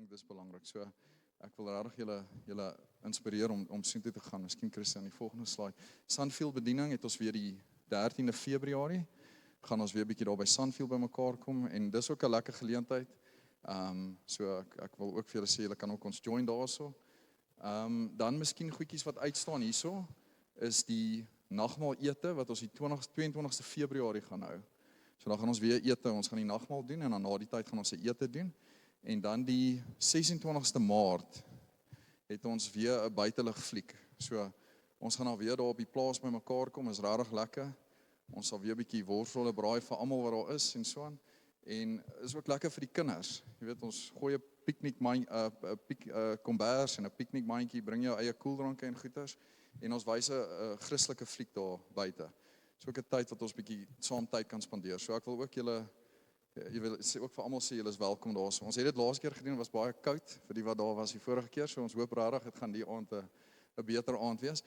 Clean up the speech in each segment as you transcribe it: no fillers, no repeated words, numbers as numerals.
dink dis belangrik. So ek wil regtig julle inspireer om soontoe te gaan. Miskien Christian, die volgende slide. Sunfield bediening het ons weer die 13de Februarie. Gaan ons weer 'n bietjie daar by Sunfield bymekaar kom en dis ook 'n lekker geleentheid. So ek wil ook vir julle sê, julle kan ook ons join daarso. Dan miskien goedjies wat uitstaan hierso is die nagmaal ete wat ons die 22ste Februarie gaan hou. So dan gaan ons weer ete, ons gaan die nagmaal doen en dan na die tyd gaan ons 'n ete doen. En dan die 26ste Maart het ons weer 'n buitelug fliek. So ons gaan dan weer daar op die plaas bymekaar kom, is regtig lekker. Ons sal weer 'n bietjie worsrolle braai vir almal wat daar is en so aan. En is ook lekker vir die kinders. Jy weet, ons gooi 'n piknik kombers en 'n piknikmandjie, bring jou eie koeldranke en goeders en ons wys 'n Christelike fliek daar buite. So ook 'n tyd wat ons bietjie saam tyd kan spandeer. So ek wil ook julle wil sê ook vir almal sê julle is welkom daar. So ons het dit laas keer gedoen, was baie koud vir die wat daar was die vorige keer. So ons hoop regtig dit gaan die aand 'n beter aand wees.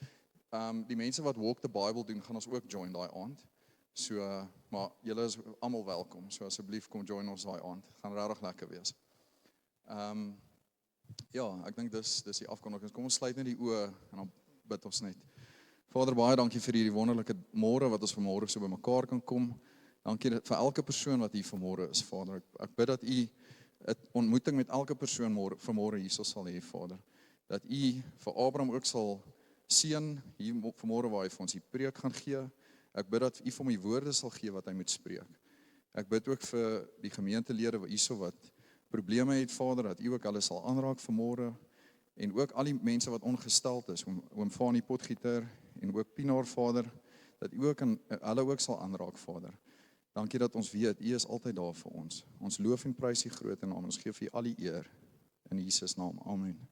Die mense wat Walk the Bible doen, gaan ons ook join daai aand. So maar julle is almal welkom. So asseblief kom join ons daai aand. Gaan regtig lekker wees. Ja, ek dink dis die afkondiging. Kom ons sluit net die oë en dan bid ons net. Vader, baie dankie vir hierdie wonderlike môre wat ons vanmôre so bymekaar kan kom. Dankie vir elke persoon wat hier vanmôre is, Vader. Ek bid dat U 'n ontmoeting met elke persoon vanmôre hierso sal hê, Vader. Dat U vir Abraham ook sal seën hier vanmôre waar hy vir ons die preek gaan gee. Ek bid dat U vir hom die woorde sal gee wat hy moet spreek. Ek bid ook vir die gemeentelede hierso wat probleme het, Vader, dat U ook hulle sal aanraak vanmôre. En ook al die mense wat ongesteld is, oom Fanie Potgieter en ook Pinaar, Vader, dat U ook hulle ook sal aanraak, Vader. Dankie dat ons weet, U is altyd daar vir ons. Ons loof en prys U groot naam. Ons gee vir U al die eer. In Jesus naam. Amen.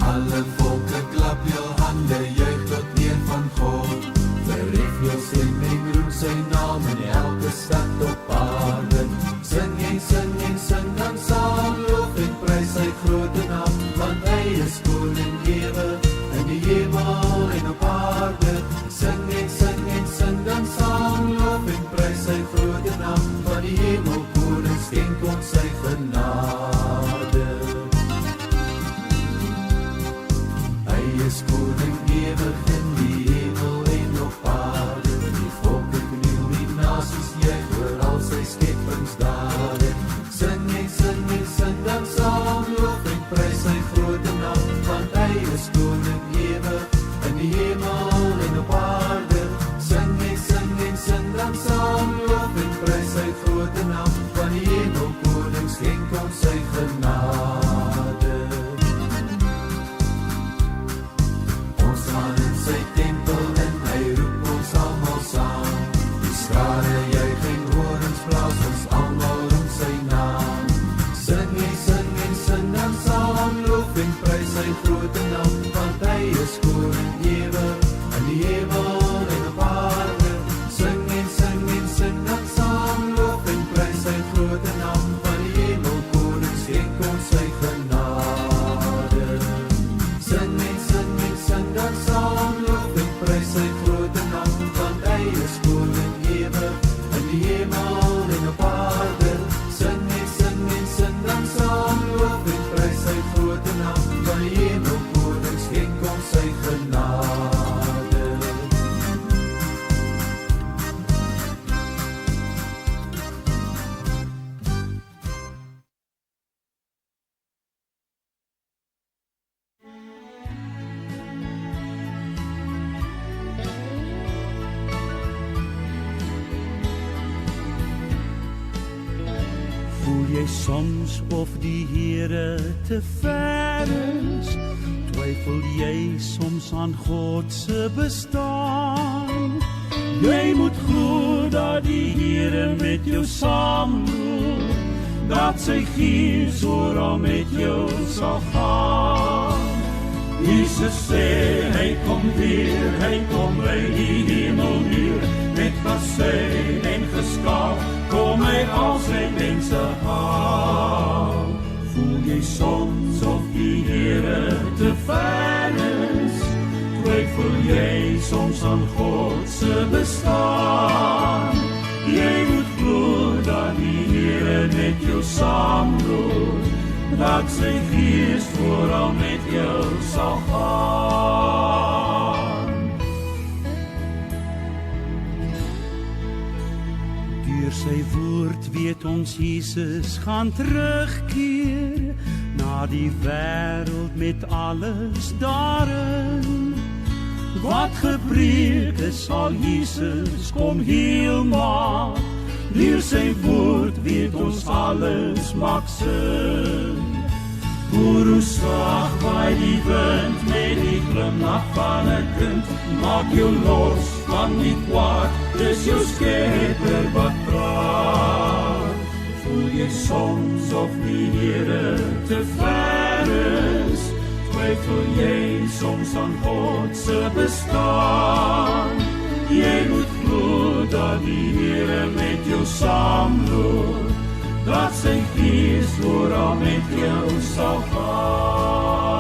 Alle volke klap jou hande, juich tot eer van God. Verhef jou stem en roem sy naam in elke stad op aarde. Sing en sing dan saam, loof en prys sy grote naam, want hy is koning ewe in die hemel en op aarde. Sing en sing dan saam, loof en prys sy grote naam, van die hemel koning skenk ons sy genade. Hy is koning ewig in die hemel en op aarde. Die volke kniel, die nasies juig oor al sy skepingsdade. Sing en sing dan saam, loof en prys sy grote naam, want hy is koning ewig in die hemel en op aarde. Sing en sing dan saam, loof en prys sy grote naam, van die hemel koning skenk ons sy genade. Ons gaan in sy tempel en hy roep ons almal saam. Die skare juich en horens blaas ons almal om sy naam. Sing en sing dan saam, loof en prys sy grote naam, want hy is koning ewig in die hemel en op aarde. Sing en sing dan saam, loof en prys sy grote naam, van die hemel koning skenk ons sy genade. Sing en sing dan saam, loof en prys sy grote naam, want hy is koning ewig in die hemel en op aarde. Sing en sing dan saam, loof en prys sy grote naam, van die hemel koning skenk ons sy genade. Voel jy soms of die Here te ver is? Twyfel jy soms aan God se bestaan? Jy moet glo dat die Here met jou saamloop, dat sy gees oral met jou sal gaan. Jesus sê, hy kom weer, hy kom by die hemelmuur, met bassyn en geskaap, kom hy al sy mense haal. Voel jy soms of die Here te ver is? soms aan God se bestaan. Jy moet glo dat die Here met jou saamloop, dat sy Gees vooral met jou sal gaan. Deur sy woord weet ons Jesus gaan terugkeer na die wêreld met alles daarin. Wat gepreek is, sal Jesus kom heel maak. Deur sy woord weet ons alles maak sin. Hoor hoe sag waai die wind met die glimlach van 'n kind. Maak jou los van die kwaad, dis jou Skepper wat praat. Voel jy soms of die Here te ver is? Twyfel jy soms aan God se bestaan? Jy moet glo dat die Here met jou saamloop, dat sy Gees vooral met jou sal gaan.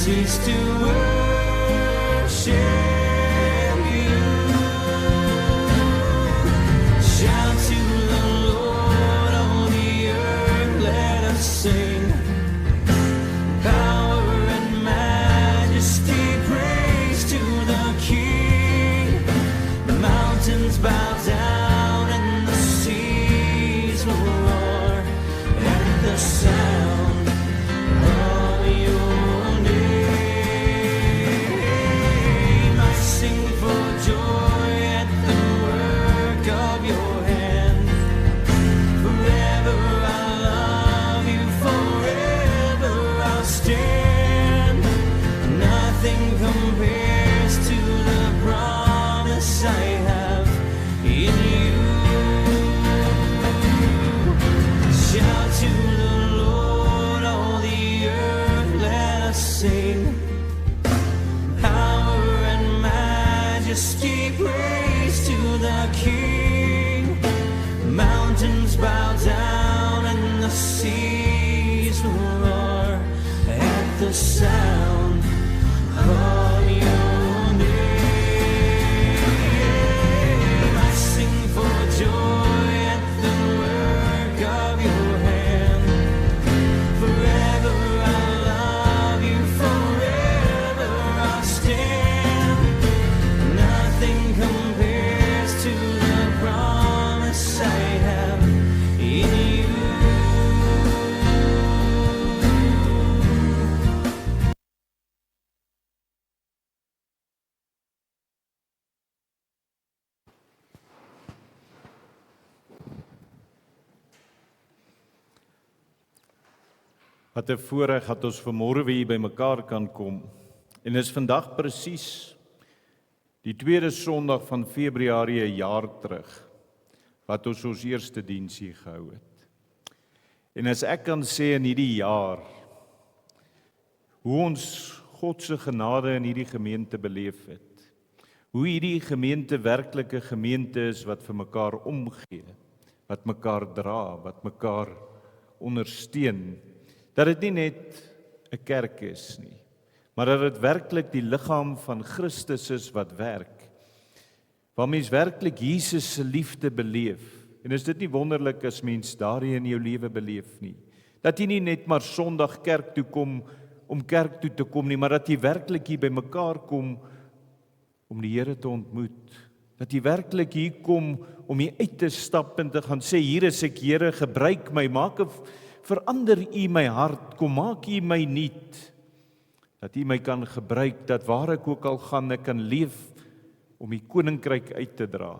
cease to worship you. Shout to the Lord on the earth, let us sing. Power and majesty, praise to the King. The mountains bow down and the seas will roar at the sound of your name. I sing for joy at the work of your hand. Forever I'll love you, forever I'll stand. Nothing compares to the promise I have in you. mountains bow down and the seas will roar at the sound of your name. I sing for joy at the work of your hand. Forever I'll love you, forever I'll stand. Nothing compares to the promise I have in you. Wat 'n voorreg dat ons vanmôre weer hier bymekaar kan kom. En is vandag presies die tweede Sondag van Februarie 'n jaar terug wat ons eerste diens hier gehou het. En as ek kan sê in hierdie jaar hoe ons God se genade in hierdie gemeente beleef het. Hoe hierdie gemeente werklike gemeente is wat vir mekaar omgee, wat mekaar dra, wat mekaar ondersteun. Dat dit nie net 'n kerk is nie, maar dat dit werklik die liggaam van Christus is wat werk. Waar mens werklik Jesus se liefde beleef. En is dit nie wonderlik as mens daardie in jou lewe beleef nie? Dat jy nie net maar Sondag kerk toe kom om kerk toe te kom nie, maar dat jy werklik hier bymekaar kom om die Here te ontmoet. Dat jy werklik hier kom om hier uit te stap en te gaan sê, hier is ek Here, gebruik my, verander U my hart, kom maak U my nuut. Dat U my kan gebruik, dat waar ek ook al gaan, ek kan leef om die koninkryk uit te dra.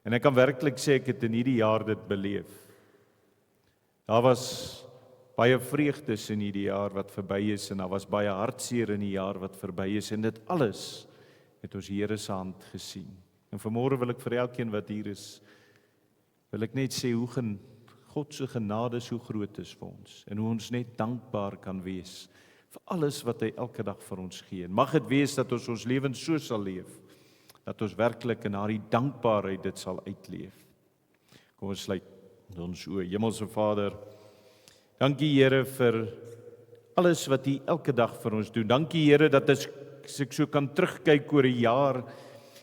En ek kan werklik sê ek het in hierdie jaar dit beleef. Daar was baie vreugdes in hierdie jaar wat verby is en daar was baie hartseer in die jaar wat verby is en dit alles het ons Here se hand gesien. En vanmôre wil ek vir elkeen wat hier is, wil ek net sê hoe God se genade so groot is vir ons en hoe ons net dankbaar kan wees vir alles wat hy elke dag vir ons gee. En mag dit wees dat ons lewens so sal leef, dat ons werklik in daardie dankbaarheid dit sal uitleef. Kom ons sluit ons oë. Hemelse Vader, dankie Here vir alles wat U elke dag vir ons doen. Dankie Here dat as ek so kan terugkyk oor 'n jaar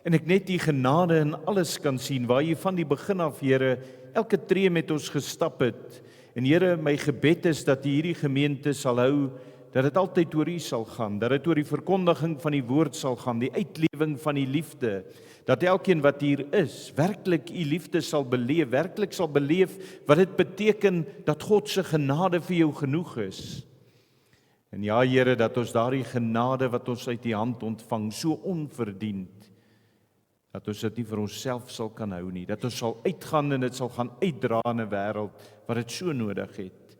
en ek net U genade in alles kan sien, waar U van die begin af, Here, elke tree met ons gestap het. En Here, my gebed is dat U hierdie gemeente sal hou, dat dit altyd oor U sal gaan, dat dit oor die verkondiging van die woord sal gaan, die uitlewing van die liefde, dat elkeen wat hier is, werklik U liefde sal beleef, werklik sal beleef wat dit beteken dat God se genade vir jou genoeg is. En ja Here, dat ons daardie genade wat ons uit U hand ontvang, so onverdiend, dat ons dit nie vir onsself sal kan hou nie, dat ons sal uitgaan en dit sal gaan uitdra in 'n wêreld wat dit so nodig het.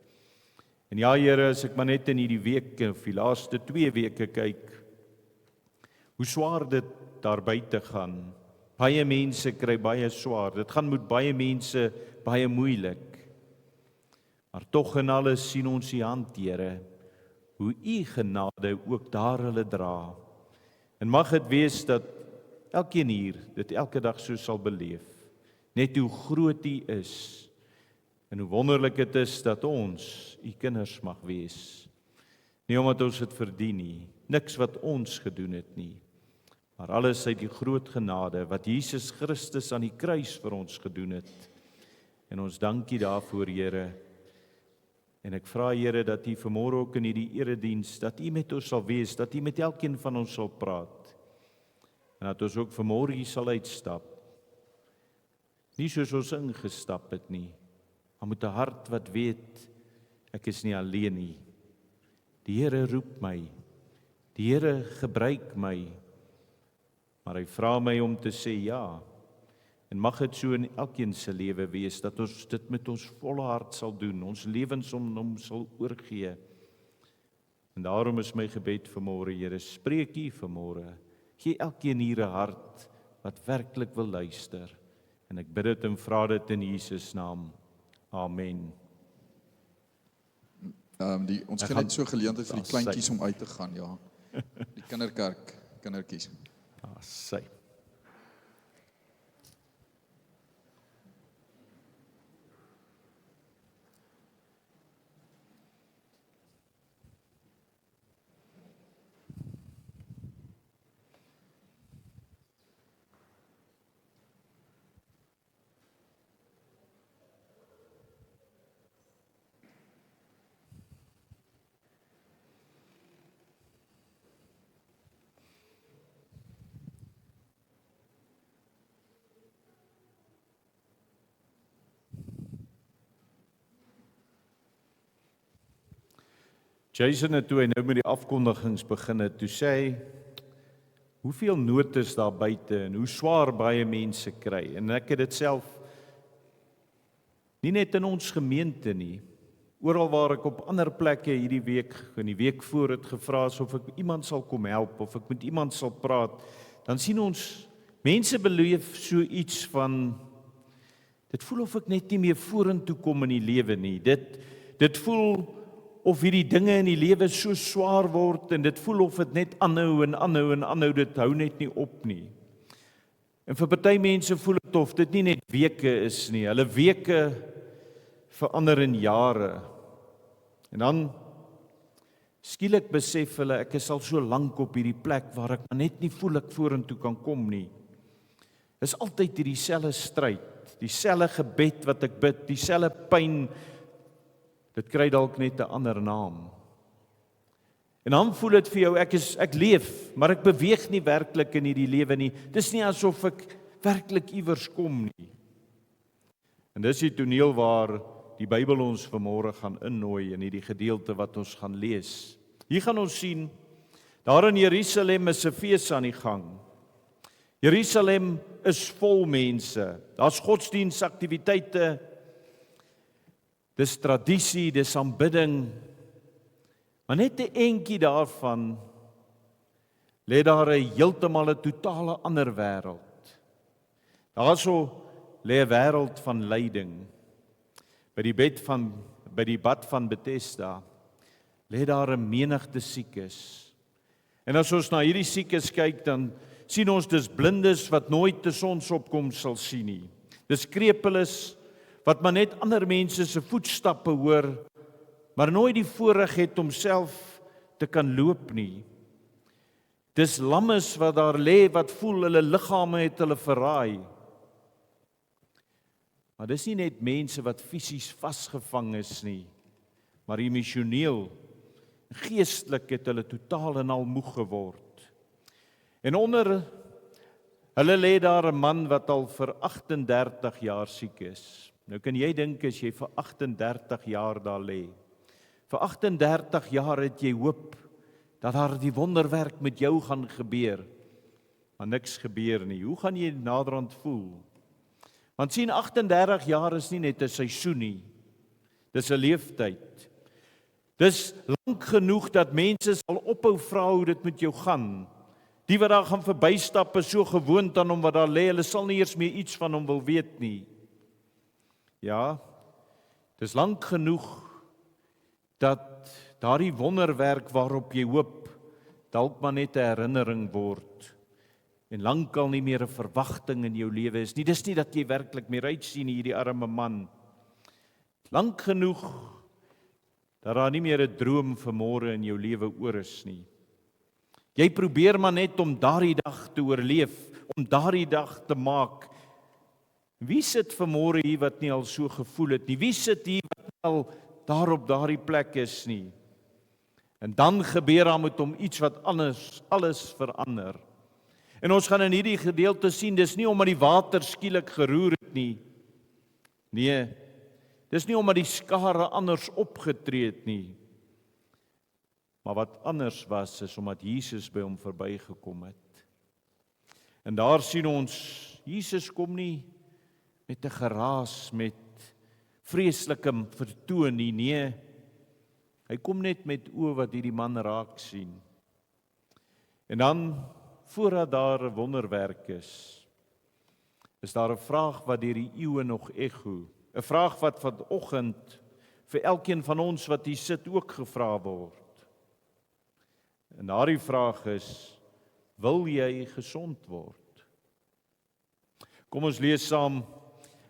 En ja Here, as ek maar net in hierdie week of die laaste 2 weke kyk, hoe swaar dit daar buite gaan. Baie mense kry baie swaar, dit gaan met baie mense baie moeilik. Maar tog en alles sien ons U hand, Here, hoe U genade ook daar hulle dra. En mag dit wees dat elkeen hier dit elke dag so sal beleef, net hoe groot U is, en hoe wonderlik dit is dat ons U kinders mag wees. Nie omdat ons dit verdien nie, niks wat ons gedoen het nie, maar alles uit die groot genade wat Jesus Christus aan die kruis vir ons gedoen het. En ons dankie daarvoor, Here. En ek vra, Here, dat U vanmôre ook in hierdie erediens, dat U met ons sal wees, dat U met elkeen van ons sal praat. En dat ons ook vanmôre hier sal uitstap. Nie soos ons ingestap het nie, maar met 'n hart wat weet, ek is nie alleen nie. Die Here roep my, die Here gebruik my, maar hy vra my om te sê ja. En mag dit so in elkeen se lewe wees, dat ons dit met ons volle hart sal doen, ons lewens om hom sal oorgee. En daarom is my gebed vanmôre, Here, spreek U vanmôre, gee elkeen hier 'n hart wat werklik wil luister. En ek bid dit en vra dit in Jesus naam. Amen. Ons gee net so geleentheid vir die kleintjies om uit te gaan, ja. Die kinderkerk, kindertjies. Sy. Jason het toe hy nou met die afkondigings begin het, toe sê hy, hoeveel nood is daar buite en hoe swaar baie mense kry. En ek het dit self nie net in ons gemeente nie, oral waar ek op ander plekke hierdie week, in die week voor het gevra is of ek iemand sal kom help, of ek met iemand sal praat, dan sien ons, mense beleef so iets van, dit voel of ek net nie meer vorentoe kom in die lewe nie, dit voel of hierdie dinge in die lewe so swaar word, en dit voel of dit net aanhou en aanhou en aanhou, dit hou net nie op nie. En vir party mense voel dit of dit nie net weke is nie, hulle weke verander in jare. En dan skielik besef hulle, ek is al so lank op hierdie plek waar ek maar net nie voel ek vorentoe kan kom nie. Dis altyd hierdie selfe stryd, dieselfde gebed wat ek bid, dieselfde pyn, dit kry dalk net 'n ander naam. En dan voel dit vir jou, ek leef, maar ek beweeg nie werklik in hierdie lewe nie. Dis nie asof ek werklik iewers kom nie. En dis die toneel waar die Bybel ons vanmôre gaan innooi in hierdie gedeelte wat ons gaan lees. Hier gaan ons sien, daar in Jerusalem is 'n fees aan die gang. Jerusalem is vol mense. Daar's godsdienstaktiwiteite, dis tradisie, dis aanbidding. Maar net 'n entjie daarvan lê daar 'n heeltemal 'n totale ander wêreld. Daarso lê 'n wêreld van lyding. By die bad van Bethesda lê daar 'n menigte siekes. En as ons na hierdie siekes kyk, dan sien ons dis blindes wat nooit die sonsopkoms sal sien nie. Dis krepeles wat maar net ander mense se voetstappe hoor, maar nooit die voorreg het om self te kan loop nie. Dis lammes wat daar lê, wat voel hulle liggame het hulle verraai. Maar dis nie net mense wat fisies vasgevang is nie, maar emosioneel, geestelik het hulle totaal en al moeg geword. En onder hulle lê daar 'n man wat al vir 38 jaar siek is. Nou kan jy dink as jy vir 38 jaar daar lê. Vir 38 jaar het jy hoop dat daar die wonderwerk met jou gaan gebeur. Maar niks gebeur nie. Hoe gaan jy naderhand voel? Want sien, 38 jaar is nie net 'n seisoen nie. Dis 'n leeftyd. Dis lank genoeg dat mense sal ophou vra hoe dit met jou gaan. Die wat daar gaan verbystap is so gewoond aan hom wat daar lê, hulle sal nie eers meer iets van hom wil weet nie. Ja, dis lank genoeg dat daardie wonderwerk waarop jy hoop, dalk maar net 'n herinnering word. En lankal nie meer 'n verwagting in jou lewe is nie. Dis nie dat jy werklik meer uitsien hierdie arme man. Lank genoeg dat daar nie meer 'n droom vir môre in jou lewe oor is nie. Jy probeer maar net om daardie dag te oorleef, om daardie dag te maak. Wie sit vanmôre hier wat nie al so gevoel het nie? Wie sit hier wat al daar op daardie plek is nie? En dan gebeur daar met hom iets wat alles verander. En ons gaan in hierdie gedeelte sien, dis nie omdat die water skielik geroer het nie. Nee, dis nie omdat die skare anders opgetree het nie. Maar wat anders was, is omdat Jesus by hom verbygekom het. En daar sien ons, Jesus kom nie met 'n geraas, met vreeslike vertoon nie, nee. Hy kom net met oë wat hierdie man raak sien. En dan, voordat daar 'n wonderwerk is daar 'n vraag wat deur die eeue nog ekho. 'n Vraag wat vanoggend vir elkeen van ons wat hier sit ook gevra word. En daardie vraag is, wil jy gesond word? Kom ons lees saam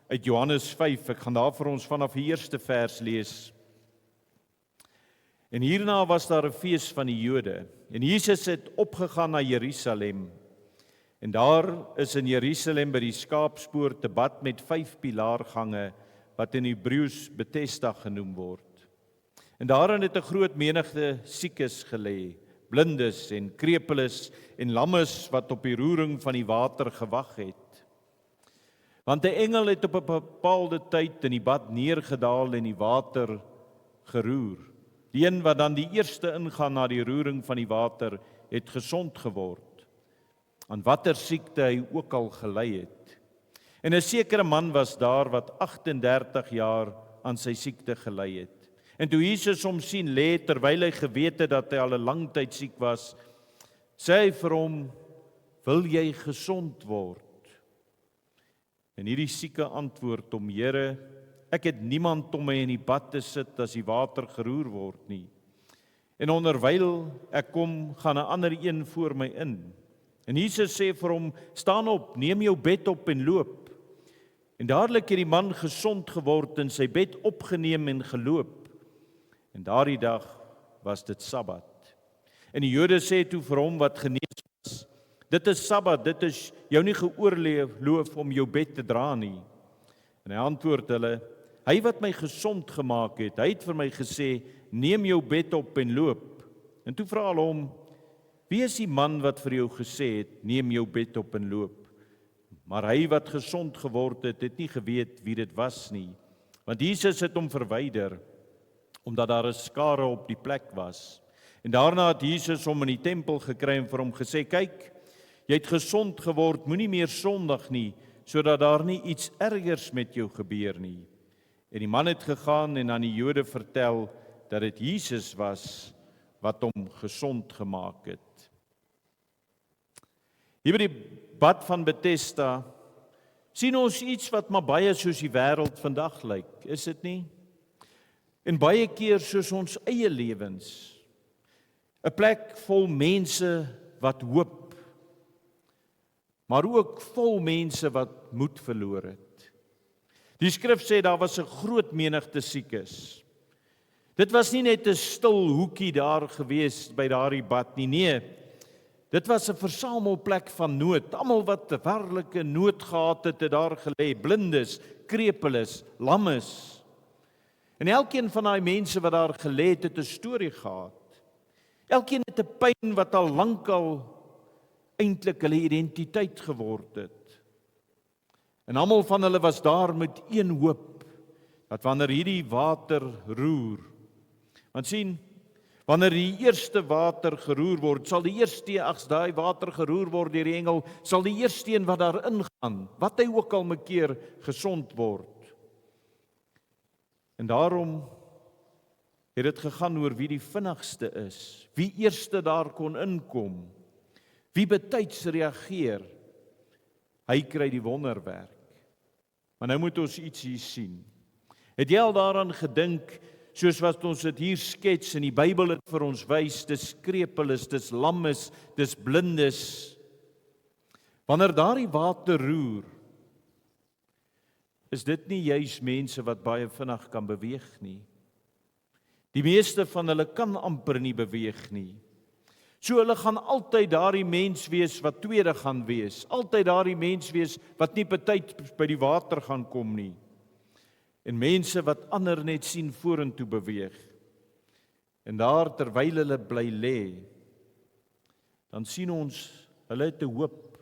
uit Johannes 5. Ek gaan daar vir ons vanaf die eerste vers lees. En hierna was daar 'n fees van die Jode. En Jesus het opgegaan na Jerusalem. En daar is in Jerusalem by die Skaapspoort 'n bad met 5 pilaargange wat in Hebreëus Bethesda genoem word. En daarin het 'n groot menigte siekes gelê, blindes en krepeles en lammes wat op die roering van die water gewag het. Want 'n engel het op 'n bepaalde tyd in die bad neergedaal en die water geroer. Die een wat dan die eerste ingaan na die roering van die water, het gesond geword, aan watter siekte hy ook al gely het. En 'n sekere man was daar wat 38 jaar aan sy siekte gely het. En toe Jesus hom sien lê, terwyl hy geweet het dat hy al 'n lang tyd siek was, sê hy vir hom, wil jy gesond word? En hierdie sieke antwoord hom, Here, ek het niemand om my in die bad te sit as die water geroer word nie. En onderwyl ek kom, gaan 'n ander een voor my in. En Jesus sê vir hom, staan op, neem jou bed op en loop. En dadelik het die man gesond geword en sy bed opgeneem en geloop. En daardie dag was dit Sabbat. En die Jode sê toe vir hom wat genees was, dit is Sabbat, dit is jou nie geoorloof om jou bed te dra nie. En hy antwoord hulle, hy wat my gesond gemaak het, hy het vir my gesê, neem jou bed op en loop. En toe vra hulle hom, wie is die man wat vir jou gesê het, neem jou bed op en loop? Maar hy wat gesond geword het, het nie geweet wie dit was nie. Want Jesus het hom verwyder, omdat daar 'n skare op die plek was. En daarna het Jesus hom in die tempel gekry en vir hom gesê, kyk, jy het gesond geword, moenie meer sondig nie, sodat daar nie iets ergers met jou gebeur nie. En die man het gegaan en aan die Jode vertel dat dit Jesus was wat hom gesond gemaak het. Hier by die bad van Bethesda sien ons iets wat maar baie soos die wêreld vandag lyk, is dit nie? En baie keer soos ons eie lewens. 'n plek vol mense wat hoop, maar ook vol mense wat moed verloor het. Die skrif sê daar was 'n groot menigte siekes. Dit was nie net 'n stil hoekie daar gewees by daardie bad nie, nee. Dit was 'n versamelplek van nood. Almal wat werklike nood gehad het, het daar gelê, blindes, krepeles, lammes. En elkeen van daai mense wat daar gelê het 'n storie gehad. Elkeen het 'n pyn wat al lankal eintlik hulle identiteit geword het. En almal van hulle was daar met een hoop, dat wanneer hierdie water roer, want sien, wanneer die eerste water geroer word, sal die eerste, as daai water geroer word deur die engel, sal die eerste een wat daar ingaan, wat hy ook al 'n keer gesond word. En daarom het dit gegaan oor wie die vinnigste is, wie eerste daar kon inkom, wie betyds reageer. Hy kry die wonderwerk. Maar nou moet ons iets hier sien. Het jy al daaraan gedink, soos wat ons dit hier skets en die Bybel het vir ons wys, dis krepeles, dis lammes, dis blindes. Wanneer daardie water roer, is dit nie juis mense wat baie vinnig kan beweeg nie. Die meeste van hulle kan amper nie beweeg nie. So hulle gaan altyd daardie mens wees wat tweede gaan wees, altyd daardie mens wees wat nie betyds by die water gaan kom nie. En mense wat ander net sien vorentoe beweeg. En daar terwyl hulle bly lê, dan sien ons hulle het 'n hoop.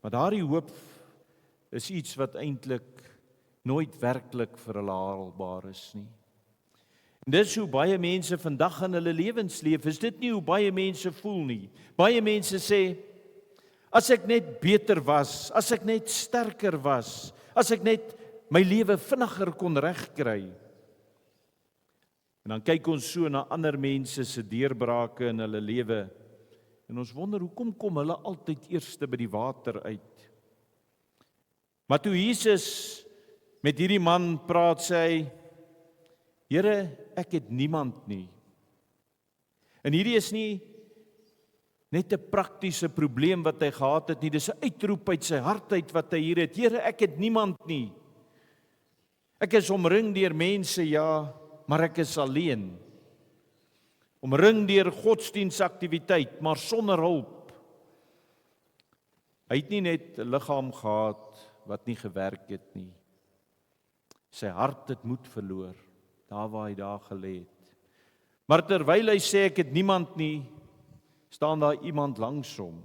Maar daardie hoop is iets wat eintlik nooit werklik vir hulle haalbaar is nie. En dis hoe baie mense vandag in hulle lewens leef, is dit nie hoe baie mense voel nie. Baie mense sê, as ek net beter was, as ek net sterker was, as ek net my lewe vinniger kon regkry. En dan kyk ons so na ander mense se deurbrake in hulle lewe, en ons wonder, hoekom kom hulle altyd eerste by die water uit? Maar toe Jesus met hierdie man praat, sê hy, Here, ek het niemand nie. En hierdie is nie net 'n praktiese probleem wat hy gehad het nie, dis 'n uitroep uit sy hart uit wat hy hier het. Here, ek het niemand nie. Ek is omring deur mense, ja, maar ek is alleen. Omring deur godsdienstaktiwiteit, maar sonder hulp. Hy het nie net 'n liggaam gehad wat nie gewerk het nie. Sy hart het moed verloor, daar waar hy daar gelê het. Maar terwyl hy sê ek het niemand nie, staan daar iemand langs hom.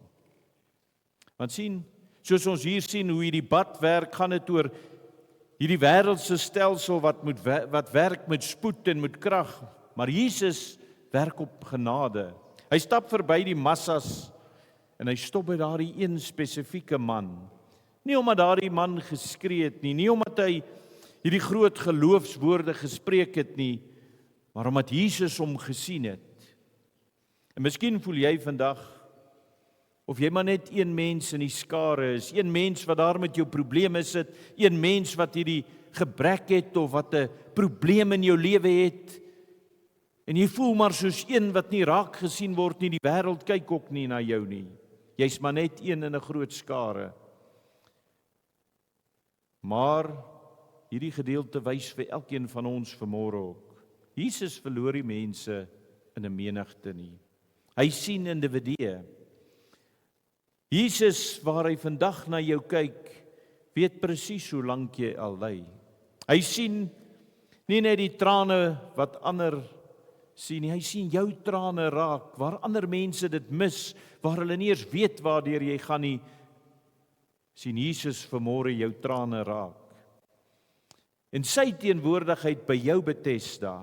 Want sien, soos ons hier sien hoe hierdie bad werk, gaan dit oor hierdie wêreldse stelsel wat werk met spoed en met krag, maar Jesus werk op genade. Hy stap verby die massas en hy stop by daardie een spesifieke man. Nie omdat daardie man geskree het nie omdat hy hierdie groot geloofswoorde gespreek het nie, maar omdat Jesus hom gesien het. En miskien voel jy vandag, of jy maar net een mens in die skare is, een mens wat daar met jou probleme sit, een mens wat hierdie gebrek het, of wat 'n probleem in jou lewe het, en jy voel maar soos een wat nie raak gesien word nie, die wêreld kyk ook nie na jou nie. Jy's maar net een in 'n groot skare. Maar hierdie gedeelte wys vir elkeen van ons vanmôre ook. Jesus verloor die mense in 'n menigte nie. Hy sien individue. Jesus, waar hy vandag na jou kyk, weet presies hoe lank jy al ly. Hy sien nie net die trane wat ander sien nie, hy sien jou trane raak, waar ander mense dit mis, waar hulle nie eers weet waardeur jy gaan nie, sien Jesus vanmôre jou trane raak. En sy teenwoordigheid by jou Bethesda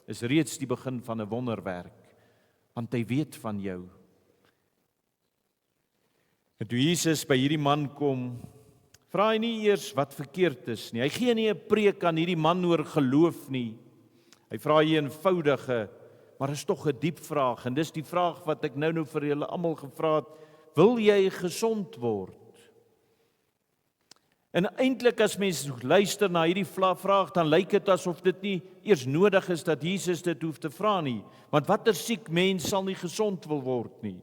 is reeds die begin van 'n wonderwerk, want hy weet van jou. En toe Jesus by hierdie man kom, vra hy nie eers wat verkeerd is nie. Hy gee nie 'n preek aan hierdie man oor geloof nie. Hy vra 'n eenvoudige, maar is tog 'n diep vraag, en dis die vraag wat ek nou vir julle almal gevra het: wil jy gesond word? En eintlik as mens luister na hierdie vraag, dan lyk dit asof dit nie eers nodig is dat Jesus dit hoef te vra nie, want watter siek mens sal nie gesond wil word nie?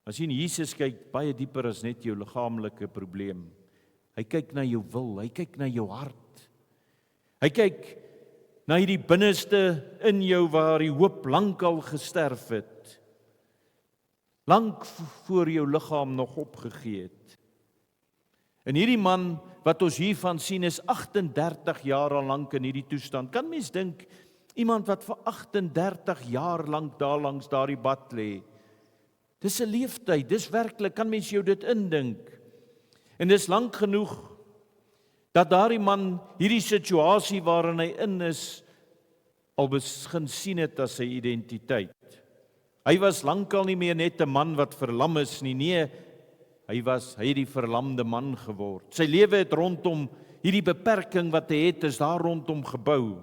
Maar sien, Jesus kyk baie dieper as net jou liggaamlike probleem. Hy kyk na jou wil, hy kyk na jou hart. Hy kyk na hierdie binneste in jou waar die hoop lankal gesterf het. Lank voor jou liggaam nog opgegee het. En hierdie man wat ons hiervan sien is 38 jaar al lank in hierdie toestand. Kan mens dink, iemand wat vir 38 jaar lank daar langs daardie bad lê, dis 'n leeftyd, dis werklik, kan mens jou dit indink? En dis lank genoeg dat daardie man hierdie situasie waarin hy in is, al begin sien het as sy identiteit. Hy was lankal nie meer net 'n man wat verlam is nie, nee, hy het die verlamde man geword. Sy lewe het rondom hierdie beperking wat hy het, is daar rondom gebou.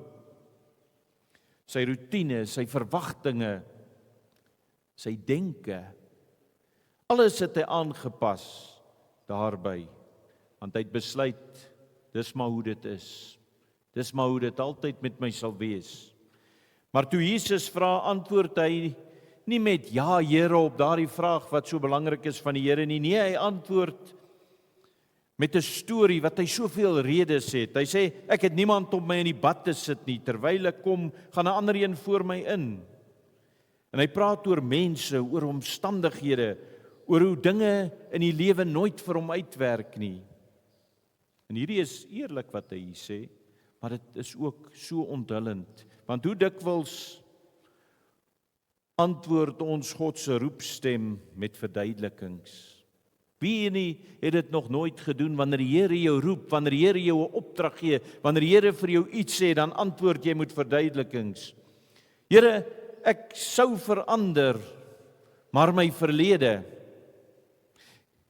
Sy rotine, sy verwagtinge, sy denke, alles het hy aangepas daarby, want hy het besluit, dis maar hoe dit is. Dis maar hoe dit altyd met my sal wees. Maar toe Jesus vra, antwoord hy nie met ja, Here, op daardie vraag wat so belangrik is van die Here nie. Nee, hy antwoord met 'n storie wat hy soveel redes het. Hy sê, ek het niemand om my in die bad te sit nie, terwyl ek kom, gaan 'n ander een voor my in. En hy praat oor mense, oor omstandighede, oor hoe dinge in die lewe nooit vir hom uitwerk nie. En hierdie is eerlik wat hy hier sê, maar dit is ook so onthullend, want hoe dikwels antwoord ons God se roepstem met verduidelikings. Wie nie het dit nog nooit gedoen, wanneer die Here jou roep, wanneer die Here jou 'n opdrag gee, wanneer die Here vir jou iets sê, dan antwoord jy met verduidelikings. Here, ek sou verander, maar my verlede.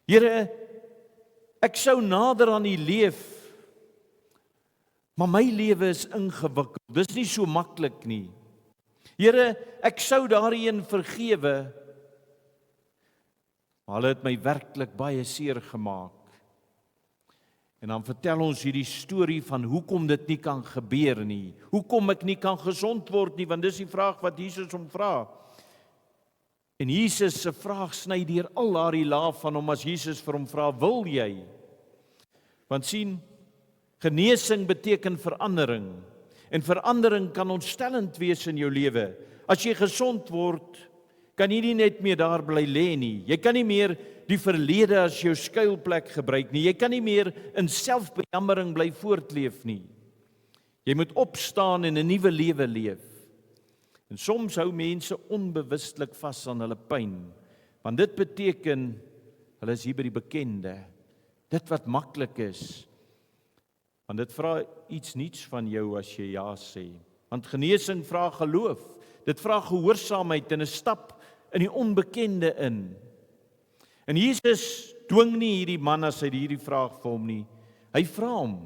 Here, ek sou nader aan U leef, maar my lewe is ingewikkeld. Dis nie so maklik nie. Here, ek sou daarin vergewe, maar hulle het my werklik baie seer gemaak. En dan vertel ons hierdie storie van hoekom dit nie kan gebeur nie. Hoekom ek nie kan gesond word nie, want dis die vraag wat Jesus hom vra. En Jesus se vraag sny deur al daardie laag van hom as Jesus vir hom vra, wil jy? Want sien, genesing beteken verandering. En verandering kan ontstellend wees in jou lewe. As jy gesond word, kan jy nie net meer daar bly lê nie. Jy kan nie meer die verlede as jou skuilplek gebruik nie. Jy kan nie meer in selfbejammering bly voortleef nie. Jy moet opstaan en 'n nuwe lewe leef. En soms hou mense onbewustelik vas aan hulle pyn, want dit beteken hulle is hier by die bekende. Dit wat maklik is. Want dit vra iets niets van jou as jy ja sê. Want genesing vra geloof. Dit vra gehoorsaamheid en 'n stap in die onbekende in. En Jesus dwing nie hierdie man as hy hierdie vraag vir hom nie. Hy vra hom.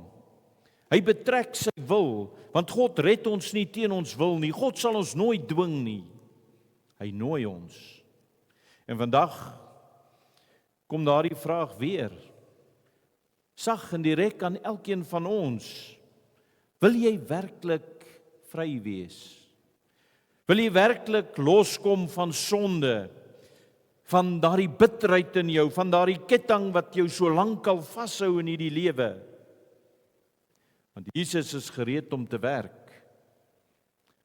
Hy betrek sy wil, want God red ons nie teen ons wil nie. God sal ons nooit dwing nie. Hy nooi ons. En vandag kom daardie vraag weer. Sag en direk aan elkeen van ons. Wil jy werklik vry wees? Wil jy werklik loskom van sonde? Van daardie bitterheid in jou, van daardie ketting wat jou so lank al vashou in hierdie lewe? Want Jesus is gereed om te werk.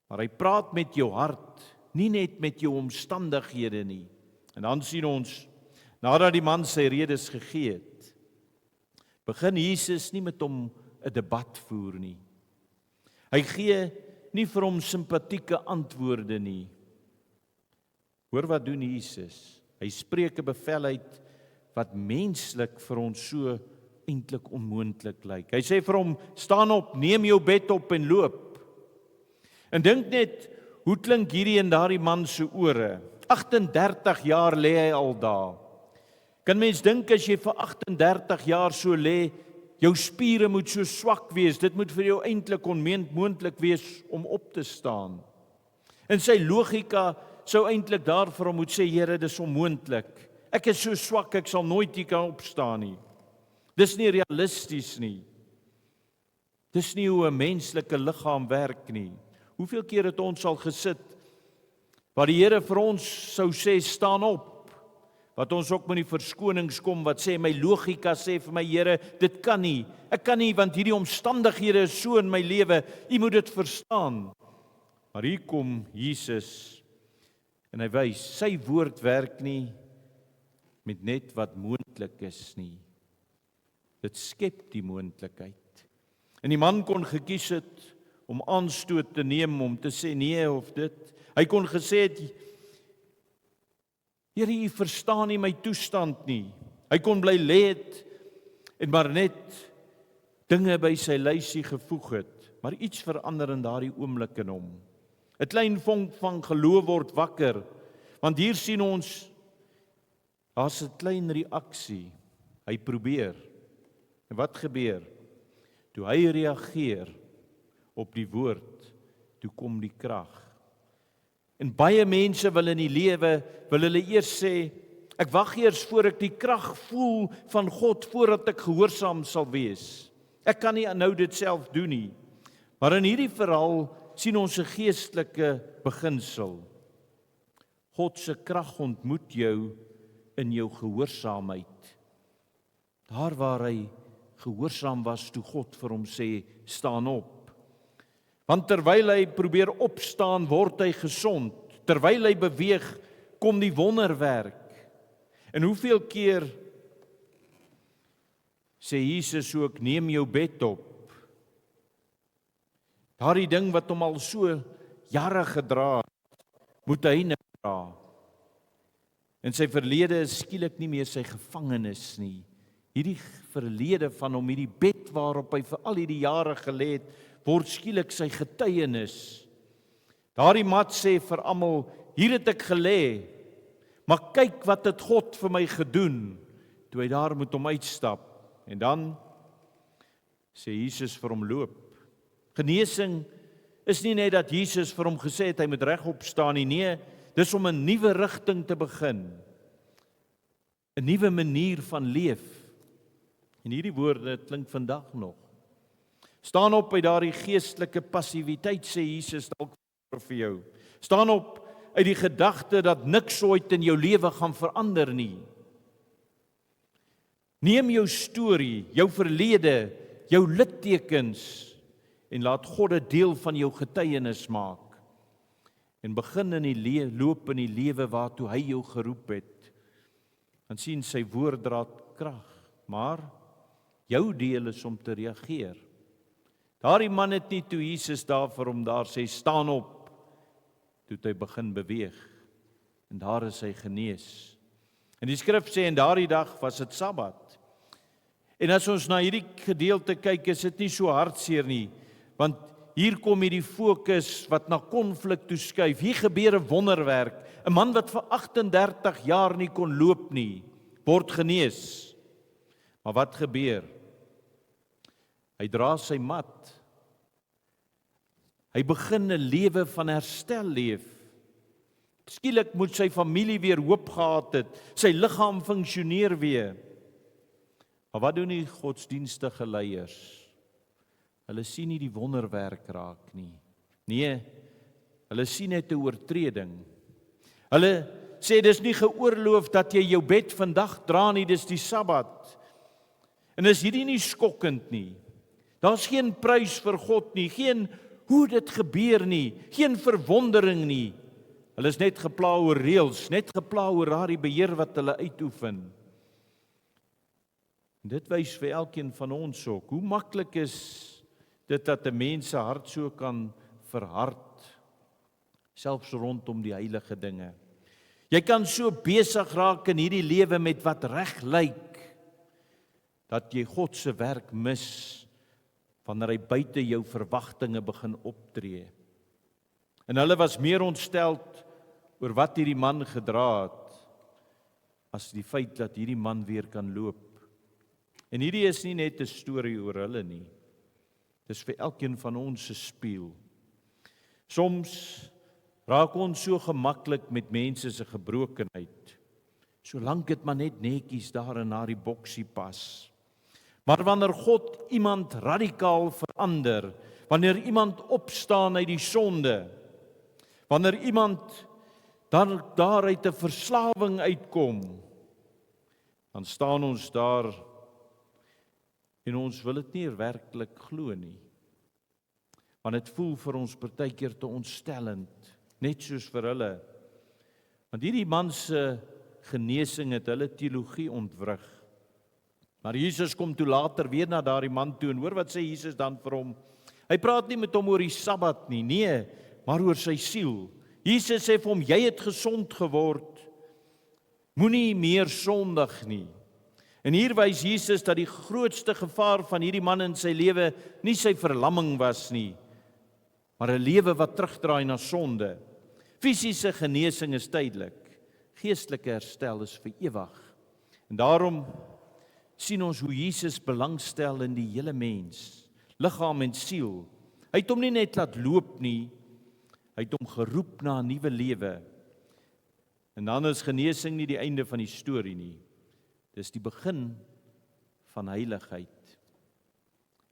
Maar hy praat met jou hart, nie net met jou omstandighede nie. En dan sien ons, nadat die man sy redes gegee het, begin Jesus nie met hom 'n debat voer nie. Hy gee nie vir hom simpatieke antwoorde nie. Hoor wat doen Jesus? Hy spreek 'n bevel uit wat menslik vir ons so eintlik onmoontlik lyk. Hy sê vir hom, staan op, neem jou bed op en loop. En dink net, hoe klink hierdie in daardie man se ore? 38 jaar lê hy al daar. Kan mens dink as jy vir 38 jaar so lê, jou spiere moet so swak wees, dit moet vir jou eintlik onmoontlik wees om op te staan. En sy logika sou eintlik daar vir hom moet sê, Here, dis onmoontlik. Ek is so swak, ek sal nooit hier kan opstaan nie. Dis nie realisties nie. Dis nie hoe 'n menslike liggaam werk nie. Hoeveel keer het ons al gesit waar die Here vir ons sou sê, staan op, wat ons ook met die verskonings kom, wat sê, my logika sê vir my, Here, dit kan nie, ek kan nie, want hierdie omstandighede is so in my lewe, U moet dit verstaan. Maar hier kom Jesus, en hy wys, sy woord werk nie met net wat moontlik is nie. Dit skep die moontlikheid. En die man kon gekies het om aanstoot te neem, om te sê nee of dit. Hy kon gesê het, Here, U verstaan nie my toestand nie. Hy kon bly lê het en maar net dinge by sy lysie gevoeg het. Maar iets verander in daardie oomblik in hom. 'n Klein vonk van geloof word wakker. Want hier sien ons, daar's 'n klein reaksie. Hy probeer. En wat gebeur? Toe hy reageer op die woord, toe kom die krag. En baie mense wil in die lewe, wil hulle eers sê, ek wag eers voor ek die krag voel van God, voordat ek gehoorsaam sal wees. Ek kan nie nou dit self doen nie. Maar in hierdie verhaal sien ons 'n geestelike beginsel. God se krag ontmoet jou in jou gehoorsaamheid. Daar waar hy gehoorsaam was toe God vir hom sê, staan op. Want terwyl hy probeer opstaan, word hy gesond. Terwyl hy beweeg, kom die wonderwerk. En hoeveel keer sê Jesus ook, neem jou bed op. Daardie ding wat hom al so jare gedra het, moet hy nou dra. En sy verlede is skielik nie meer sy gevangenis nie. Hierdie verlede van hom, hierdie bed waarop hy vir al hierdie jare gelê het, word skielik sy getuienis. Daardie mat sê vir almal, hier het ek gelê, maar kyk wat het God vir my gedoen, toe hy daar moet hom uitstap. En dan sê Jesus vir hom, loop. Genesing is nie net dat Jesus vir hom gesê het, hy moet regop staan nie, nee, dis om 'n nuwe rigting te begin. 'n Nuwe manier van leef. En hierdie woorde klink vandag nog. Staan op uit daardie geestelike passiwiteit, sê Jesus dalk vir jou. Staan op uit die gedagte dat niks ooit in jou lewe gaan verander nie. Neem jou storie, jou verlede, jou littekens en laat God 'n deel van jou getuienis maak. En begin in die loop in die lewe waartoe hy jou geroep het. Dan sien sy woord dra krag, maar jou deel is om te reageer. Daardie man het nie toe Jesus daar vir hom daar sê, staan op, toe hy begin beweeg. En daar is hy genees. En die skrif sê, en daardie dag was dit Sabbat. En as ons na hierdie gedeelte kyk, is dit nie so hartseer nie, want hier kom hierdie fokus wat na konflik toe skuif. Hier gebeur 'n wonderwerk. 'n Man wat vir 38 jaar nie kon loop nie, word genees. Maar wat gebeur? Hy dra sy mat. Hy begin 'n lewe van herstel leef. Skielik moet sy familie weer hoop gehad het. Sy liggaam funksioneer weer. Maar wat doen die godsdienstige leiers? Hulle sien nie die wonderwerk raak nie. Nee, hulle sien net 'n oortreding. Hulle sê dis nie geoorloof dat jy jou bed vandag dra nie, dis die Sabbat. En is hierdie nie skokkend nie? Daar's geen prys vir God nie, geen hoe dit gebeur nie, geen verwondering nie. Hulle is net gepla oor reëls, net gepla oor daardie beheer wat hulle uitoefen. En dit wys vir elkeen van ons ook, hoe maklik is dit dat 'n mens se hart so kan verhard, selfs rondom die heilige dinge. Jy kan so besig raak in hierdie lewe met wat reg lyk, dat jy God se werk mis, wanneer hy buite jou verwagtinge begin optree. En hulle was meer ontsteld oor wat hierdie man gedra het, as die feit dat hierdie man weer kan loop. En hierdie is nie net 'n storie oor hulle nie. Dis vir elkeen van ons se spieël. Soms raak ons so gemaklik met mense se gebrokenheid, solank dit maar net netjies daar in daardie boksie pas. Maar wanneer God iemand radikaal verander, wanneer iemand opstaan uit die sonde, wanneer iemand daar uit 'n verslawing uitkom, dan staan ons daar en ons wil dit nie werklik glo nie. Want dit voel vir ons partykeer te ontstellend, net soos vir hulle. Want hierdie man se genesing het hulle teologie ontwrig. Maar Jesus kom toe later weer na daardie man toe en hoor wat sê Jesus dan vir hom? Hy praat nie met hom oor die Sabbat nie, nee, maar oor sy siel. Jesus sê vir hom, jy het gesond geword, moenie meer sondig nie. En hier wys Jesus dat die grootste gevaar van hierdie man in sy lewe nie sy verlamming was nie, maar 'n lewe wat terugdraai na sonde. Fisiese genesing is tydelik, geestelike herstel is vir ewig. En daarom sien ons hoe Jesus belangstel in die hele mens, liggaam en siel. Hy het hom nie net laat loop nie, hy het hom geroep na 'n nuwe lewe. En dan is genesing nie die einde van die storie nie. Dis die begin van heiligheid.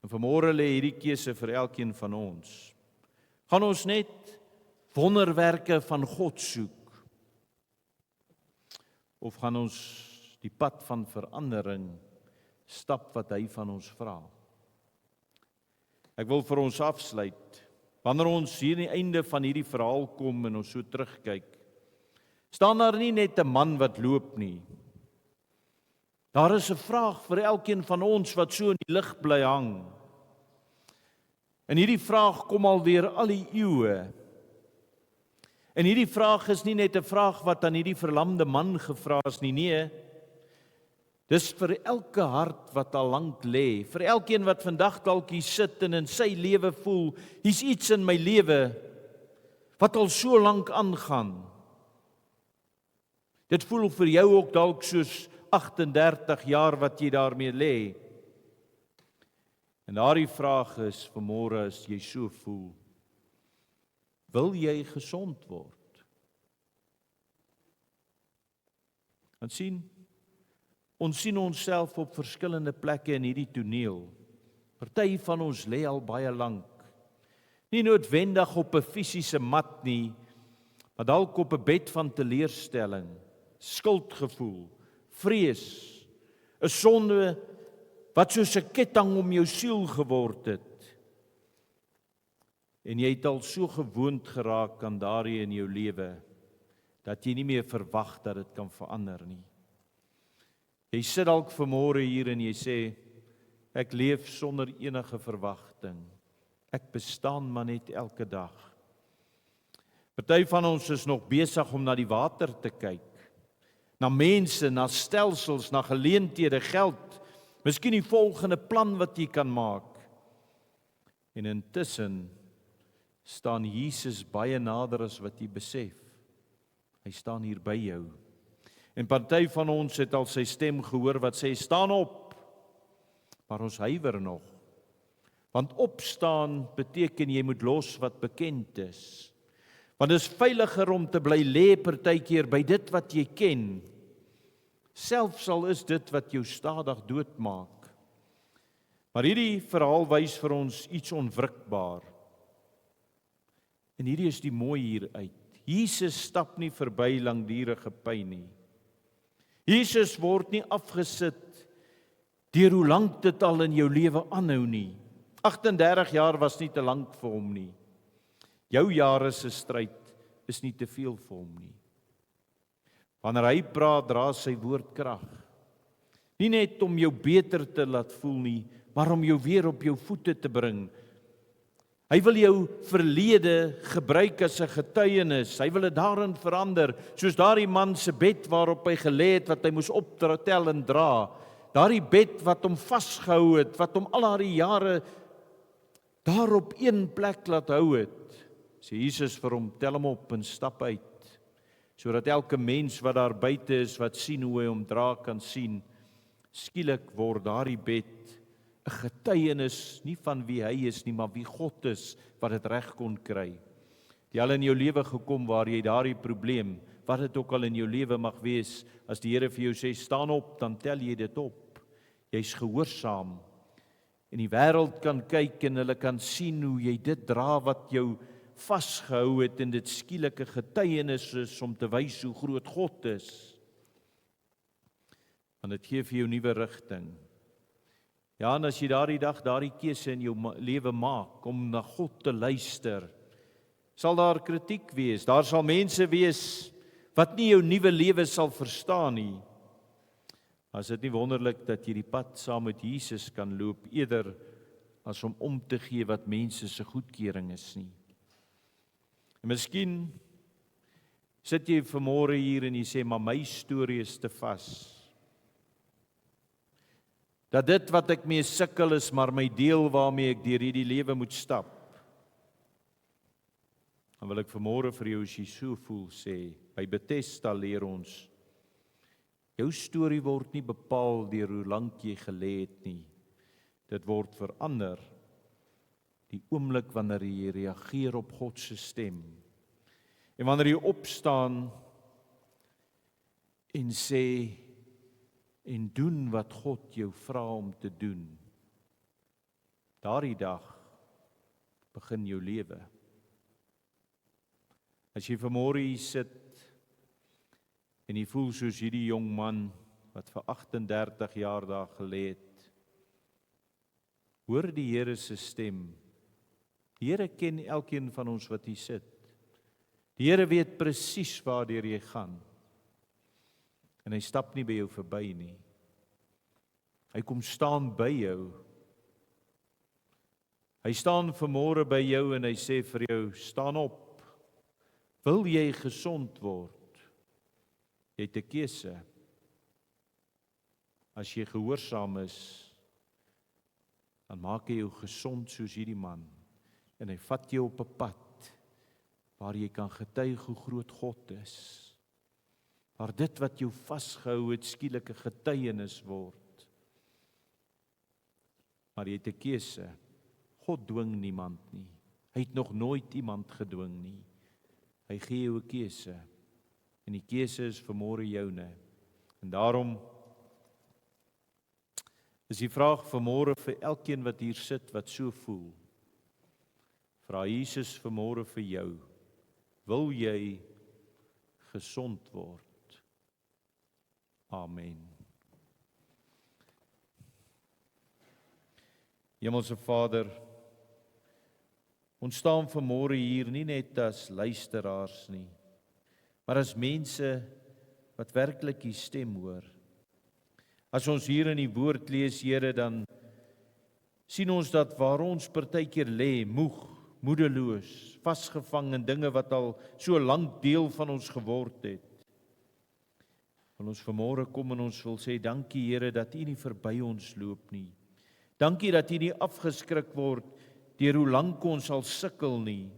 En vanmôre lê hierdie keuse vir elkeen van ons. Gaan ons net wonderwerke van God soek? Of gaan ons die pad van verandering stap wat hy van ons vra? Ek wil vir ons afsluit. Wanneer ons hier aan die einde van hierdie verhaal kom en ons so terugkyk, staan daar nie net 'n man wat loop nie. Daar is 'n vraag vir elkeen van ons wat so in die lug bly hang. En hierdie vraag kom alweer al die eeue. En hierdie vraag is nie net 'n vraag wat aan hierdie verlamde man gevra is nie, nee. Dis vir elke hart wat al lank lê, vir elkeen wat vandag dalk hier sit en in sy lewe voel, hier's iets in my lewe wat al so lank aangaan. Dit voel vir jou ook dalk soos 38 jaar wat jy daarmee lê. En daardie vraag is vanmôre, as jy so voel, wil jy gesond word? Ons sien onsself op verskillende plekke in hierdie toneel. Party van ons lê al baie lank. Nie noodwendig op 'n fisiese mat nie, maar dalk op 'n bed van teleurstelling, skuldgevoel, vrees, 'n sonde wat soos 'n ketting om jou siel geword het. En jy het al so gewoond geraak aan daardie in jou lewe, dat jy nie meer verwag dat dit kan verander nie. Jy sit dalk vanmôre hier en jy sê, ek leef sonder enige verwagting. Ek bestaan maar net elke dag. Party van ons is nog besig om na die water te kyk, na mense, na stelsels, na geleenthede, geld, miskien die volgende plan wat jy kan maak. En intussen staan Jesus baie nader as wat jy besef. Hy staan hier by jou. En party van ons het al sy stem gehoor wat sê, staan op. Maar ons huiwer nog. Want opstaan beteken jy moet los wat bekend is. Want dit is veiliger om te bly lê partykeer by dit wat jy ken. Selfs al is dit wat jou stadig doodmaak. Maar hierdie verhaal wys vir ons iets onwrikbaar. En hierdie is die mooi hieruit. Jesus stap nie verby langdurige pyn nie. Jesus word nie afgesit deur hoe lank dit al in jou lewe aanhou nie. 38 jaar was nie te lank vir hom nie. Jou jare se stryd is nie te veel vir hom nie. Wanneer hy praat, dra sy woord krag. Nie net om jou beter te laat voel nie, maar om jou weer op jou voete te bring. Hy wil jou verlede gebruik as 'n getuienis. Hy wil dit daarin verander, soos daardie man se bed waarop hy gelê het, wat hy moes optel en dra. Daardie bed wat hom vasgehou het, wat hom al daardie jare daar op een plek laat hou het. Sê Jesus vir hom, tel hom op en stap uit, sodat elke mens wat daar buite is, wat sien hoe hy hom dra, kan sien. Skielik word daardie bed 'n getuienis, nie van wie hy is nie, maar wie God is, wat dit reg kon kry. Jy al in jou lewe gekom waar jy daardie probleem, wat dit ook al in jou lewe mag wees, as die Here vir jou sê, staan op, dan tel jy dit op. Jy's gehoorsaam. En die wêreld kan kyk en hulle kan sien hoe jy dit dra wat jou vasgehou het, en dit skielike getuienis is om te wys hoe groot God is. Want dit gee vir jou nuwe rigting. Ja, en as jy daardie dag daardie keuse in jou lewe maak om na God te luister, sal daar kritiek wees. Daar sal mense wees wat nie jou nuwe lewe sal verstaan nie. Maar is dit nie wonderlik dat jy die pad saam met Jesus kan loop, eerder as om te gee wat mense se goedkeuring is nie. En miskien sit jy vanmôre hier en jy sê, maar my storie is te vas. Dat dit wat ek mee sukkel is maar my deel waarmee ek deur hierdie lewe moet stap. Dan wil ek vanmôre vir jou, as jy so voel, sê, by Bethesda leer ons, jou storie word nie bepaal deur hoe lank jy gelê het nie. Dit word verander die oomblik wanneer jy reageer op God se stem. En wanneer jy opstaan en sê en doen wat God jou vra om te doen. Daardie dag begin jou lewe. As jy vanmôre hier sit en jy voel soos hierdie jong man wat vir 38 jaar daar gelê het, hoor die Here se stem. Die Here ken elkeen van ons wat hier sit. Die Here weet presies waardeur jy gaan. En hy stap nie by jou verby nie. Hy kom staan by jou. Hy staan vanmôre by jou en hy sê vir jou, staan op. Wil jy gesond word? Jy het 'n keuse. As jy gehoorsaam is, dan maak hy jou gesond soos hierdie man. En hy vat jou op 'n pad waar jy kan getuig hoe groot God is. Waar dit wat jou vasgehou het skielike getuienis word. Maar jy het 'n keuse. God dwing niemand nie. Hy het nog nooit iemand gedwing nie. Hy gee jou 'n keuse. En die keuse is vanmôre joune. En daarom is die vraag vanmôre vir elkeen wat hier sit wat so voel. Vra Jesus vanmôre vir jou. Wil jy gesond word? Amen. Hemelse Vader, ons staan vanmôre hier nie net as luisteraars nie, maar as mense wat werklik die stem hoor. As ons hier in die woord lees, Here, dan sien ons dat waar ons partykeer lê, moedeloos, vasgevang in dinge wat al so lank deel van ons geword het. Wil ons vanmôre kom en ons wil sê, dankie Here dat U nie verby ons loop nie. Dankie dat U nie afgeskrik word deur hoe lank ons al sukkel nie.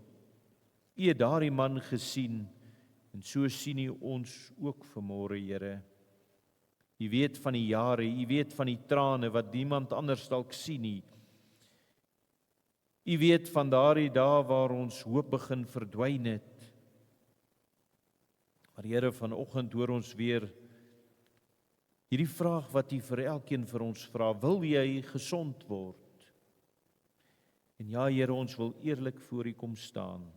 U het daardie man gesien, en so sien U ons ook vanmôre, Here. U weet van die jare, U weet van die trane wat niemand anders dalk sien nie. U weet van daardie dae waar ons hoop begin verdwyn het. Maar Here, vanoggend hoor ons weer hierdie vraag wat U vir elkeen vir ons vra, wil jy gesond word? En ja, Here, ons wil eerlik voor U kom staan.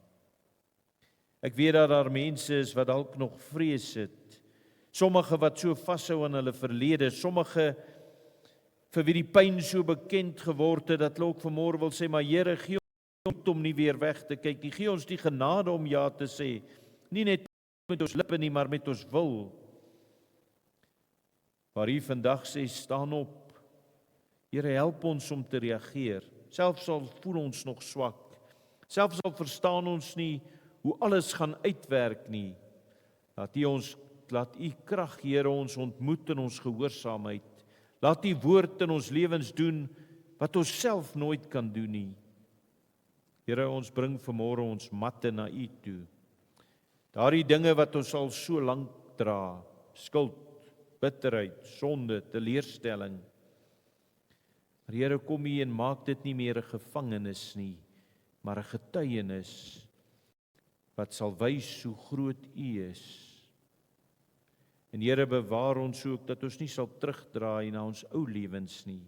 Ek weet dat daar mense is wat dalk nog vrees het. Sommige wat so vashou aan hulle verlede, sommige vir wie die pyn so bekend geword het, dat hulle ook vanmôre wil sê, maar Here, gee ons om nie weer weg te kyk nie, gee ons die genade om ja te sê, nie net met ons lippe nie, maar met ons wil. Waar U vandag sê, staan op. Here, help ons om te reageer. Selfs al voel ons nog swak, selfs al verstaan ons nie hoe alles gaan uitwerk nie. Laat U krag, Here, ons ontmoet in ons gehoorsaamheid. Laat U woord in ons lewens doen wat ons self nooit kan doen nie. Here, ons bring vanmôre ons matte na U toe. Daardie dinge wat ons al so lank dra, skuld, bitterheid, sonde, teleurstelling. Maar Here, kom U en maak dit nie meer 'n gevangenis nie, maar 'n getuienis wat sal wys hoe groot U is. En Here, bewaar ons ook dat ons nie sal terugdraai na ons ou lewens nie.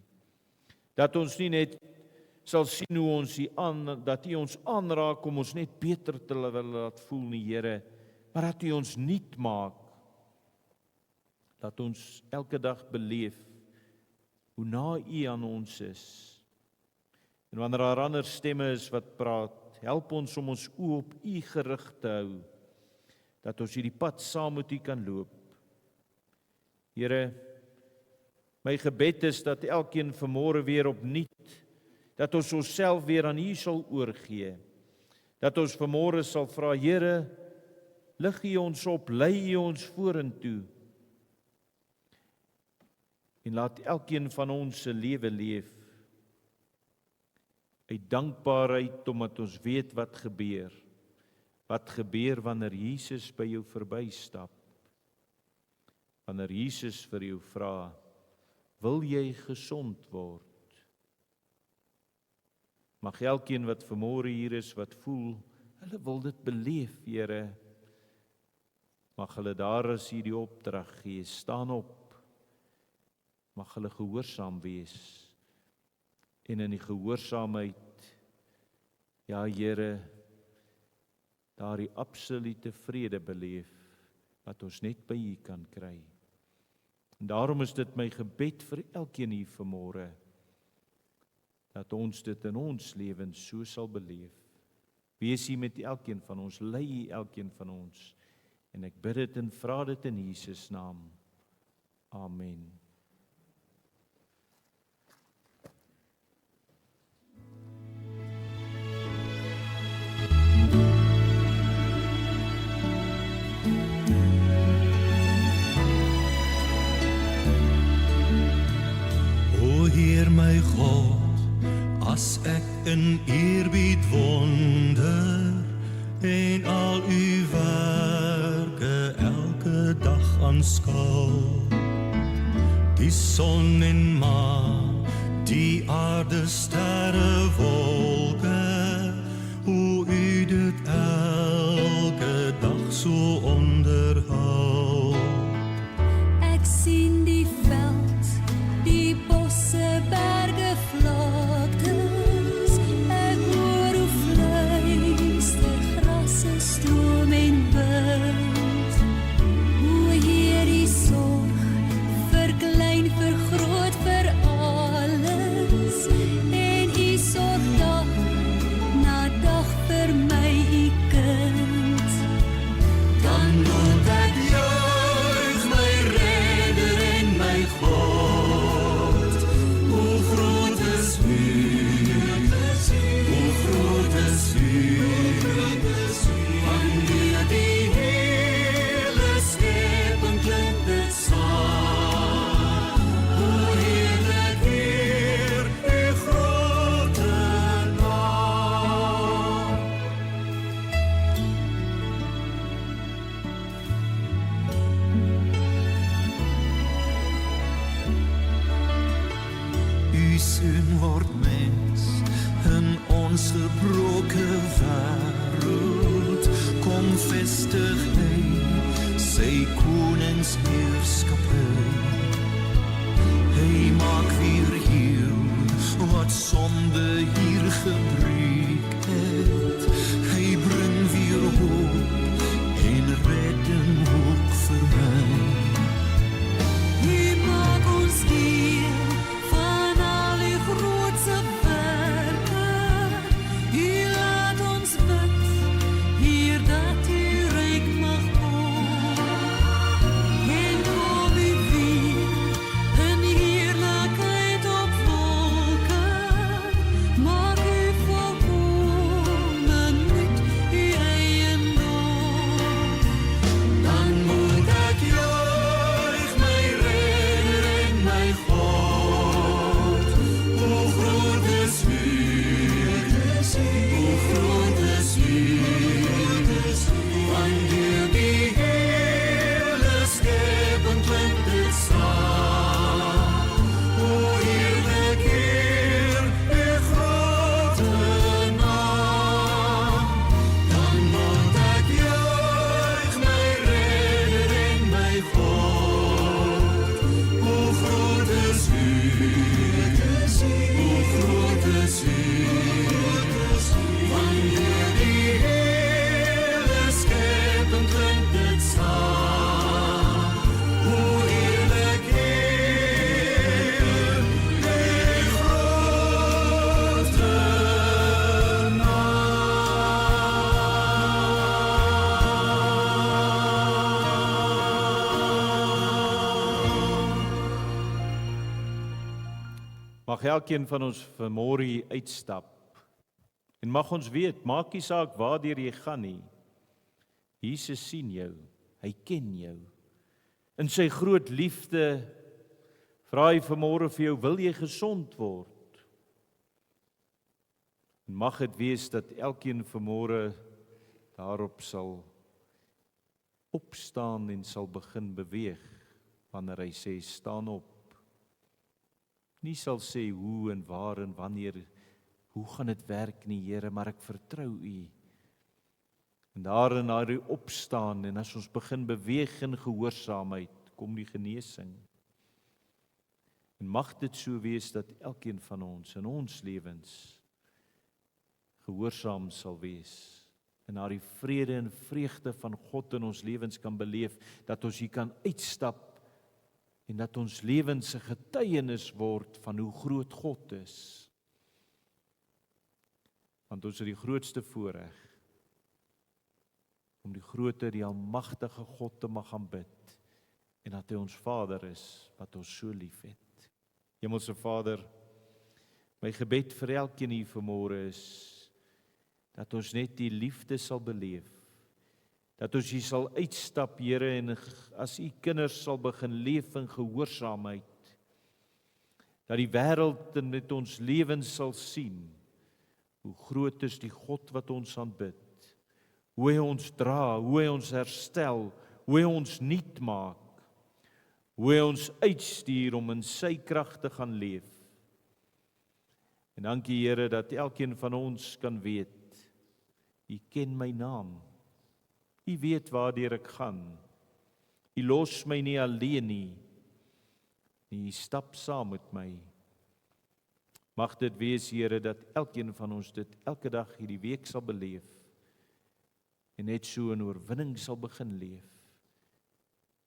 Dat ons nie net sal sien hoe ons dat U ons aanraak om ons net beter te laat voel nie, Here, maar dat U ons nuut maak. Dat ons elke dag beleef hoe na U aan ons is. En wanneer daar ander stemme is wat praat, help ons om ons oë op U gerig te hou, dat ons hierdie pad saam met U kan loop. Here, my gebed is dat elkeen vanmôre weer opnuut, dat ons onsself weer aan U sal oorgee, dat ons vanmôre sal vra, Here, lig U ons op, lei U ons vorentoe, en laat elkeen van ons se lewe leef, uit dankbaarheid, omdat ons weet wat gebeur wanneer Jesus by jou verbystap, wanneer Jesus vir jou vra, wil jy gesond word? Mag elkeen wat vanmôre hier is, wat voel, hulle wil dit beleef, Here, mag hulle daar as hierdie opdrag gee, staan op, mag hulle gehoorsaam wees, en in die gehoorsaamheid, ja Here, daardie absolute vrede beleef, wat ons net by U kan kry. En daarom is dit my gebed vir elkeen hier vanmôre, dat ons dit in ons lewens so sal beleef. Wees U met elkeen van ons, lei U elkeen van ons, en ek bid dit en vra dit in Jesus naam. Amen. Heer my God, as ek in eerbied wonder en al U werke elke dag aanskou, die son en maan, die aarde, sterre, wolke, hoe U dit elke dag so onderhou. Ek sien die veld, die bosse, berge, vlaktes, ek hoor hoe fluister grasse, stroom en wind, hoe Heer die sorg verklein, vergroot vir alles, en U sorg word mens in ons gebroke wêreld. Kom vestig hy sy koningsheerskappy. Hy maak weer heel wat sonde hier gebreek het. Hy bring weer hoop en redding ook vir my. Hy maak ons deel van al die grootse werke. Hy laat ons bid, hier dat die ryk mag kom. En kom hy weer in heerlikheid op wolke. Maak hy volkomen met die eiendom. Dan moet ek juig my Redder en my God. Hoe groot is U, hoe groot is U, wanneer die hele skepping klink dit saam. O heerlik Heer, U grote naam. Dan moet ek juig my Redder en my God. Hoe groot is U, hoe groot is U, wanneer die hele skepping klink dit saam. O heerlik Heer, U grote Mag elkeen van ons vanmôre hier uitstap. En mag ons weet, maak nie saak waardeur jy gaan nie. Jesus sien jou, hy ken jou. In sy groot liefde vra hy vanmôre vir jou, wil jy gesond word? En mag dit wees dat elkeen vanmôre daarop sal opstaan en sal begin beweeg wanneer hy sê staan op. Nie sal sê hoe en waar en wanneer, hoe gaan dit werk nie, Here, maar ek vertrou U. En daarin na U opstaan en as ons begin beweeg in gehoorsaamheid, kom die genesing. En mag dit so wees dat elkeen van ons in ons lewens gehoorsaam sal wees en na die vrede en vreugde van God in ons lewens kan beleef, dat ons hier kan uitstap en dat ons lewens 'n getuienis word van hoe groot God is. Want ons het die grootste voorreg om die grote, die almagtige God te mag aanbid en dat hy ons Vader is wat ons so liefhet. Hemelse Vader, my gebed vir elkeen hier vanmôre is dat ons net die liefde sal beleef. Dat ons hier sal uitstap, Here, en as U kinders sal begin leef in gehoorsaamheid. Dat die wêreld met ons lewens sal sien hoe groot is die God wat ons aanbid. Hoe hy ons dra, hoe hy ons herstel, hoe hy ons nuut maak. Hoe hy ons uitstuur om in sy krag te gaan leef. En dankie, Here, dat elkeen van ons kan weet, U ken my naam. U weet waardeur ek gaan. U los my nie alleen nie. U stap saam met my. Mag dit wees, Here, dat elkeen van ons dit elke dag hierdie week sal beleef en net so in oorwinning sal begin leef.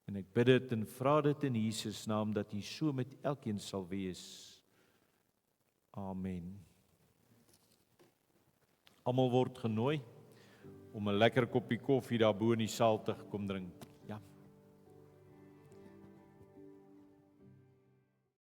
En ek bid dit en vra dit in Jesus naam dat U so met elkeen sal wees. Amen. Almal word genooi om 'n lekker koppie koffie daar bo in die saal te kom drink.